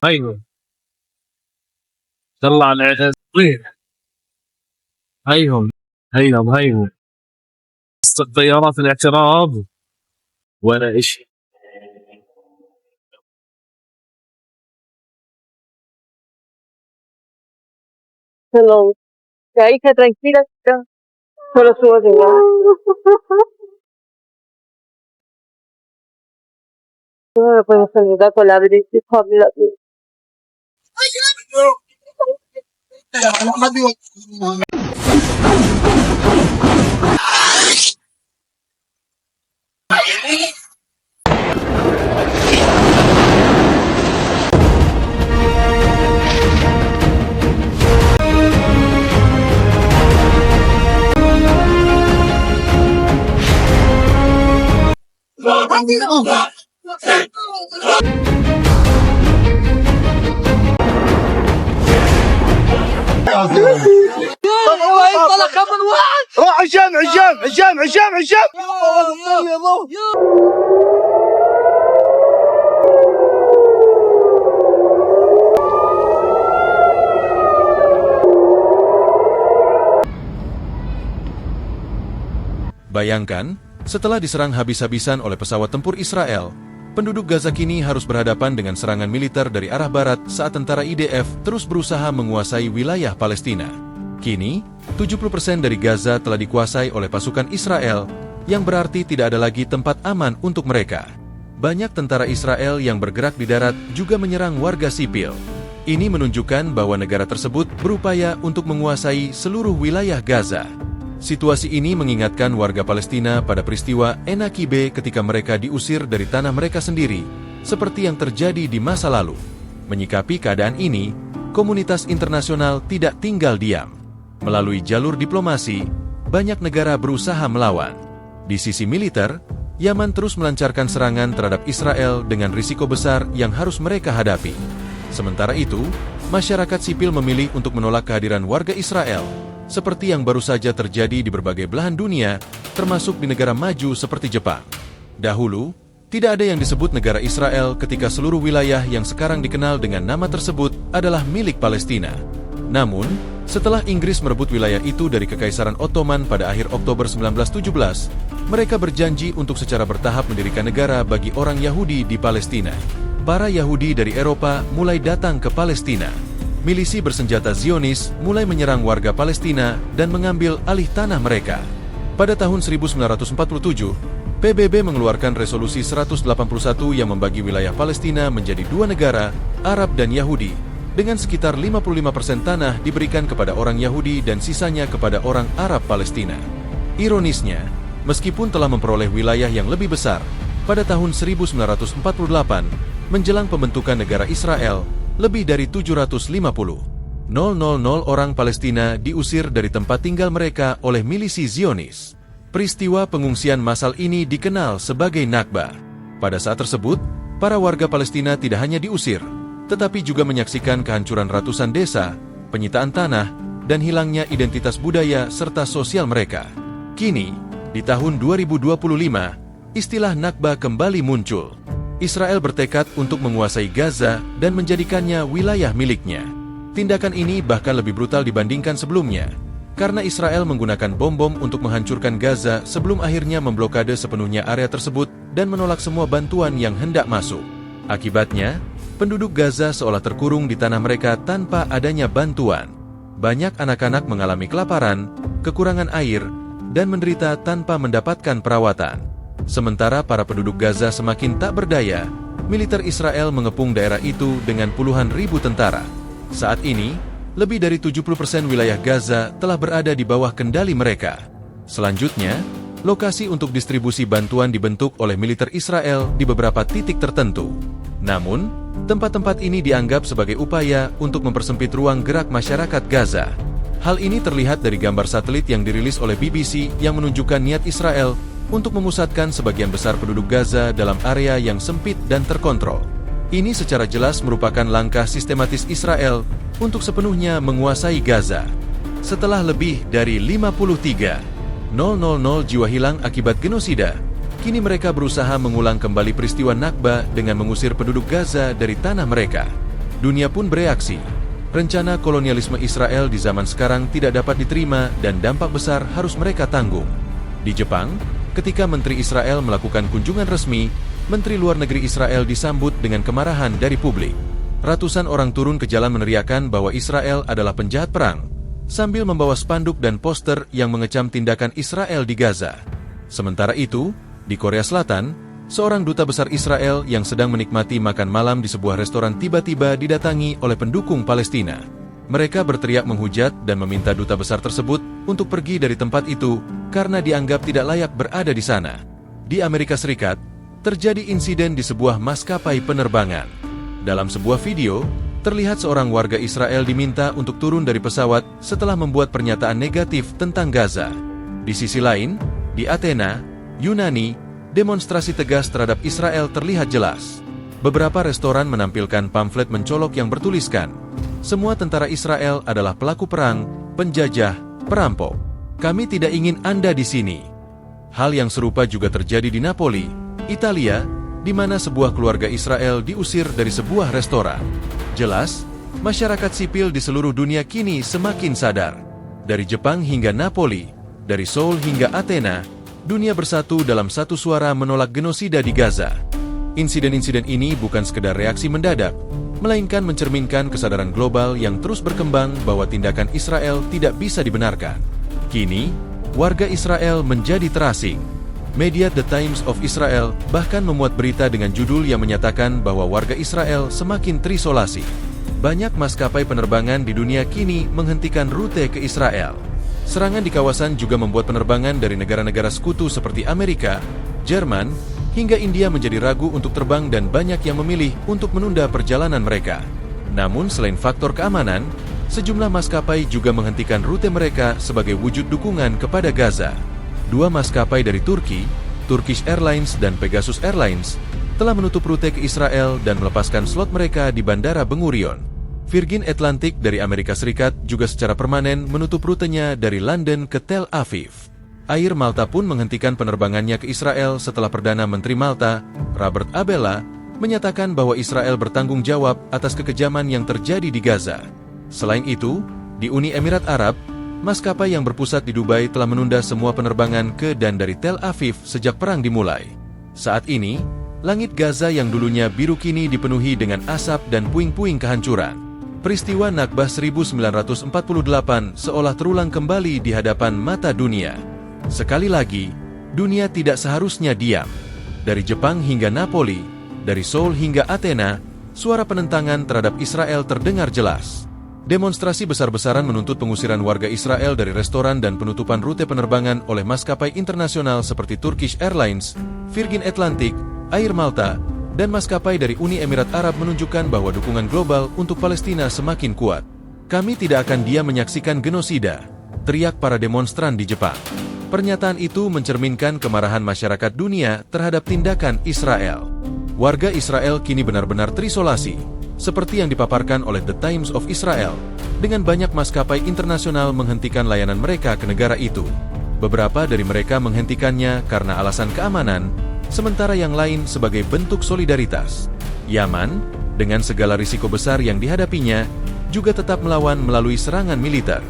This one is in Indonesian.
أيوه، طلّع العصافير. هيهم، هيهم، طيارات الاعتراض ولا إشي. Hello. Ya, hija, tranquila, ya. Solo subo de ya. No me puedo saludar con la derecha, familia. روح هشام. Bayangkan, setelah diserang habis-habisan oleh pesawat tempur Israel, penduduk Gaza kini harus berhadapan dengan serangan militer dari arah barat saat tentara IDF terus berusaha menguasai wilayah Palestina. Kini, 70% dari Gaza telah dikuasai oleh pasukan Israel, yang berarti tidak ada lagi tempat aman untuk mereka. Banyak tentara Israel yang bergerak di darat juga menyerang warga sipil. Ini menunjukkan bahwa negara tersebut berupaya untuk menguasai seluruh wilayah Gaza. Situasi ini mengingatkan warga Palestina pada peristiwa Enakibeh ketika mereka diusir dari tanah mereka sendiri, seperti yang terjadi di masa lalu. Menyikapi keadaan ini, komunitas internasional tidak tinggal diam. Melalui jalur diplomasi, banyak negara berusaha melawan. Di sisi militer, Yaman terus melancarkan serangan terhadap Israel dengan risiko besar yang harus mereka hadapi. Sementara itu, masyarakat sipil memilih untuk menolak kehadiran warga Israel, seperti yang baru saja terjadi di berbagai belahan dunia, termasuk di negara maju seperti Jepang. Dahulu, tidak ada yang disebut negara Israel ketika seluruh wilayah yang sekarang dikenal dengan nama tersebut adalah milik Palestina. Namun, setelah Inggris merebut wilayah itu dari Kekaisaran Ottoman pada akhir Oktober 1917, mereka berjanji untuk secara bertahap mendirikan negara bagi orang Yahudi di Palestina. Para Yahudi dari Eropa mulai datang ke Palestina. Milisi bersenjata Zionis mulai menyerang warga Palestina dan mengambil alih tanah mereka. Pada tahun 1947, PBB mengeluarkan resolusi 181 yang membagi wilayah Palestina menjadi dua negara, Arab dan Yahudi, dengan sekitar 55% tanah diberikan kepada orang Yahudi dan sisanya kepada orang Arab Palestina. Ironisnya, meskipun telah memperoleh wilayah yang lebih besar, pada tahun 1948, menjelang pembentukan negara Israel, lebih dari 750.000 orang Palestina diusir dari tempat tinggal mereka oleh milisi Zionis. Peristiwa pengungsian massal ini dikenal sebagai Nakba. Pada saat tersebut, para warga Palestina tidak hanya diusir, tetapi juga menyaksikan kehancuran ratusan desa, penyitaan tanah, dan hilangnya identitas budaya serta sosial mereka. Kini, di tahun 2025, istilah Nakba kembali muncul. Israel bertekad untuk menguasai Gaza dan menjadikannya wilayah miliknya. Tindakan ini bahkan lebih brutal dibandingkan sebelumnya, karena Israel menggunakan bom-bom untuk menghancurkan Gaza sebelum akhirnya memblokade sepenuhnya area tersebut dan menolak semua bantuan yang hendak masuk. Akibatnya, penduduk Gaza seolah terkurung di tanah mereka tanpa adanya bantuan. Banyak anak-anak mengalami kelaparan, kekurangan air, dan menderita tanpa mendapatkan perawatan. Sementara para penduduk Gaza semakin tak berdaya, militer Israel mengepung daerah itu dengan puluhan ribu tentara. Saat ini, lebih dari 70% wilayah Gaza telah berada di bawah kendali mereka. Selanjutnya, lokasi untuk distribusi bantuan dibentuk oleh militer Israel di beberapa titik tertentu. Namun, tempat-tempat ini dianggap sebagai upaya untuk mempersempit ruang gerak masyarakat Gaza. Hal ini terlihat dari gambar satelit yang dirilis oleh BBC yang menunjukkan niat Israel untuk memusatkan sebagian besar penduduk Gaza dalam area yang sempit dan terkontrol. Ini secara jelas merupakan langkah sistematis Israel untuk sepenuhnya menguasai Gaza. Setelah lebih dari 53.000 jiwa hilang akibat genosida, kini mereka berusaha mengulang kembali peristiwa Nakba dengan mengusir penduduk Gaza dari tanah mereka. Dunia pun bereaksi. Rencana kolonialisme Israel di zaman sekarang tidak dapat diterima dan dampak besar harus mereka tanggung. Di Jepang, ketika Menteri Israel melakukan kunjungan resmi, Menteri Luar Negeri Israel disambut dengan kemarahan dari publik. Ratusan orang turun ke jalan meneriakan bahwa Israel adalah penjahat perang, sambil membawa spanduk dan poster yang mengecam tindakan Israel di Gaza. Sementara itu, di Korea Selatan, seorang duta besar Israel yang sedang menikmati makan malam di sebuah restoran tiba-tiba didatangi oleh pendukung Palestina. Mereka berteriak menghujat dan meminta duta besar tersebut untuk pergi dari tempat itu karena dianggap tidak layak berada di sana. Di Amerika Serikat, terjadi insiden di sebuah maskapai penerbangan. Dalam sebuah video, terlihat seorang warga Israel diminta untuk turun dari pesawat setelah membuat pernyataan negatif tentang Gaza. Di sisi lain, di Athena, Yunani, demonstrasi tegas terhadap Israel terlihat jelas. Beberapa restoran menampilkan pamflet mencolok yang bertuliskan, "Semua tentara Israel adalah pelaku perang, penjajah, perampok. Kami tidak ingin Anda di sini." Hal yang serupa juga terjadi di Napoli, Italia, di mana sebuah keluarga Israel diusir dari sebuah restoran. Jelas, masyarakat sipil di seluruh dunia kini semakin sadar. Dari Jepang hingga Napoli, dari Seoul hingga Athena, dunia bersatu dalam satu suara menolak genosida di Gaza. Insiden-insiden ini bukan sekedar reaksi mendadak, melainkan mencerminkan kesadaran global yang terus berkembang bahwa tindakan Israel tidak bisa dibenarkan. Kini, warga Israel menjadi terasing. Media The Times of Israel bahkan memuat berita dengan judul yang menyatakan bahwa warga Israel semakin terisolasi. Banyak maskapai penerbangan di dunia kini menghentikan rute ke Israel. Serangan di kawasan juga membuat penerbangan dari negara-negara sekutu seperti Amerika, Jerman, hingga India menjadi ragu untuk terbang dan banyak yang memilih untuk menunda perjalanan mereka. Namun selain faktor keamanan, sejumlah maskapai juga menghentikan rute mereka sebagai wujud dukungan kepada Gaza. Dua maskapai dari Turki, Turkish Airlines dan Pegasus Airlines, telah menutup rute ke Israel dan melepaskan slot mereka di Bandara Ben Gurion. Virgin Atlantic dari Amerika Serikat juga secara permanen menutup rutenya dari London ke Tel Aviv. Air Malta pun menghentikan penerbangannya ke Israel setelah Perdana Menteri Malta, Robert Abela, menyatakan bahwa Israel bertanggung jawab atas kekejaman yang terjadi di Gaza. Selain itu, di Uni Emirat Arab, maskapai yang berpusat di Dubai telah menunda semua penerbangan ke dan dari Tel Aviv sejak perang dimulai. Saat ini, langit Gaza yang dulunya biru kini dipenuhi dengan asap dan puing-puing kehancuran. Peristiwa Nakbah 1948 seolah terulang kembali di hadapan mata dunia. Sekali lagi, dunia tidak seharusnya diam. Dari Jepang hingga Napoli, dari Seoul hingga Athena, suara penentangan terhadap Israel terdengar jelas. Demonstrasi besar-besaran menuntut pengusiran warga Israel dari restoran dan penutupan rute penerbangan oleh maskapai internasional seperti Turkish Airlines, Virgin Atlantic, Air Malta, dan maskapai dari Uni Emirat Arab menunjukkan bahwa dukungan global untuk Palestina semakin kuat. "Kami tidak akan diam menyaksikan genosida," teriak para demonstran di Jepang. Pernyataan itu mencerminkan kemarahan masyarakat dunia terhadap tindakan Israel. Warga Israel kini benar-benar terisolasi, seperti yang dipaparkan oleh The Times of Israel, dengan banyak maskapai internasional menghentikan layanan mereka ke negara itu. Beberapa dari mereka menghentikannya karena alasan keamanan, sementara yang lain sebagai bentuk solidaritas. Yaman, dengan segala risiko besar yang dihadapinya, juga tetap melawan melalui serangan militer.